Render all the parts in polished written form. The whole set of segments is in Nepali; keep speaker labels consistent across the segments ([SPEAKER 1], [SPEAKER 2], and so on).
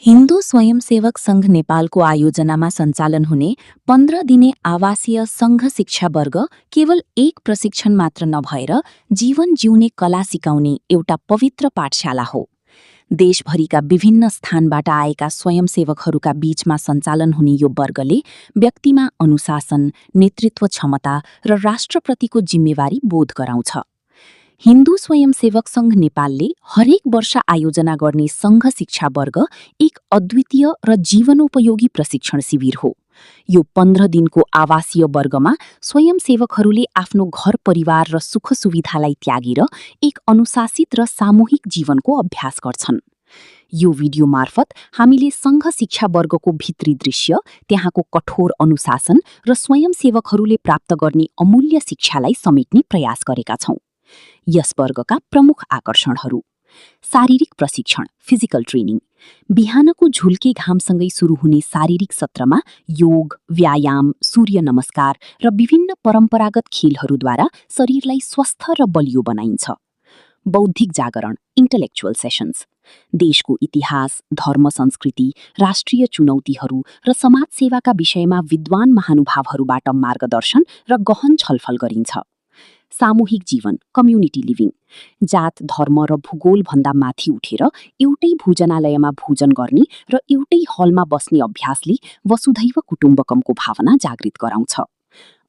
[SPEAKER 1] हिन्दू स्वयंसेवक सङ्घ नेपालको आयोजनामा सञ्चालन हुने 15 दिने आवासीय सङ्घ शिक्षा वर्ग केवल एक प्रशिक्षण मात्र नभएर जीवन जिउने कला सिकाउने एउटा पवित्र पाठशाला हो। देशभरिका विभिन्न स्थानबाट आएका स्वयंसेवकहरूका बीचमा सञ्चालन हुने यो वर्गले व्यक्तिमा अनुशासन, नेतृत्व क्षमता र राष्ट्रप्रतिको जिम्मेवारी बोध गराउँछ। हिन्दू स्वयंसेवक सङ्घ नेपालले हरेक वर्ष आयोजना गर्ने सङ्घ शिक्षा वर्ग एक अद्वितीय र जीवनोपयोगी प्रशिक्षण शिविर हो। यो 15 दिनको आवासीय वर्गमा स्वयंसेवकहरूले आफ्नो घर परिवार र सुख सुविधालाई त्यागेर एक अनुशासित र सामूहिक जीवनको अभ्यास गर्छन्। यो भिडियो मार्फत हामीले सङ्घ शिक्षा वर्गको भित्री दृश्य, त्यहाँको कठोर अनुशासन र स्वयंसेवकहरूले प्राप्त गर्ने अमूल्य शिक्षालाई समेट्ने प्रयास गरेका छौं। यस वर्गका प्रमुख आकर्षणहरू: शारीरिक प्रशिक्षण, फिजिकल ट्रेनिङ। बिहानको झुल्के घामसँगै सुरु हुने शारीरिक सत्रमा योग, व्यायाम, सूर्य नमस्कार र विभिन्न परम्परागत खेलहरूद्वारा शरीरलाई स्वस्थ र बलियो बनाइन्छ। बौद्धिक जागरण, इन्टेलेक्चुअल सेसन्स। देशको इतिहास, धर्म, संस्कृति, राष्ट्रिय चुनौतीहरू र समाज सेवाका विषयमा विद्वान महानुभावहरूबाट मार्गदर्शन र गहन छलफल गरिन्छ। सामूहिक जीवन, कम्युनिटी लिभिङ। जात, धर्म र भूगोलभन्दा माथि उठेर एउटै भोजनालयमा भोजन गर्ने र एउटै हलमा बस्ने अभ्यासले वसुधैव कुटुम्बकमको भावना जागृत गराउँछ।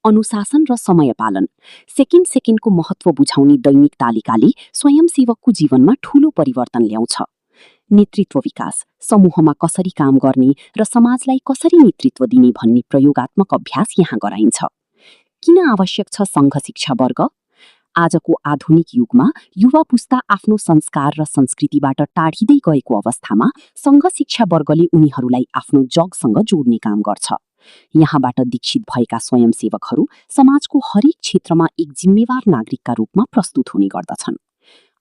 [SPEAKER 1] अनुशासन र समय पालन। सेकेन्डको महत्त्व बुझाउने दैनिक तालिकाले स्वयंसेवकको जीवनमा ठूलो परिवर्तन ल्याउँछ। नेतृत्व विकास, समूहमा कसरी काम गर्ने र समाजलाई कसरी नेतृत्व दिने भन्ने प्रयोगात्मक अभ्यास यहाँ गराइन्छ। किन आवश्यक छ सङ्घ शिक्षा वर्ग? आजको आधुनिक युगमा युवा पुस्ता आफ्नो संस्कार र संस्कृतिबाट टाढिँदै गएको अवस्थामा सङ्घ शिक्षा वर्गले उनीहरूलाई आफ्नो जगसँग जोड्ने काम गर्छ। यहाँबाट दीक्षित भएका स्वयंसेवकहरू समाजको हरेक क्षेत्रमा एक जिम्मेवार नागरिकका रूपमा प्रस्तुत हुने गर्दछन्।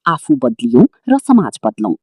[SPEAKER 1] आफू बदलियौं र समाज बदलौं।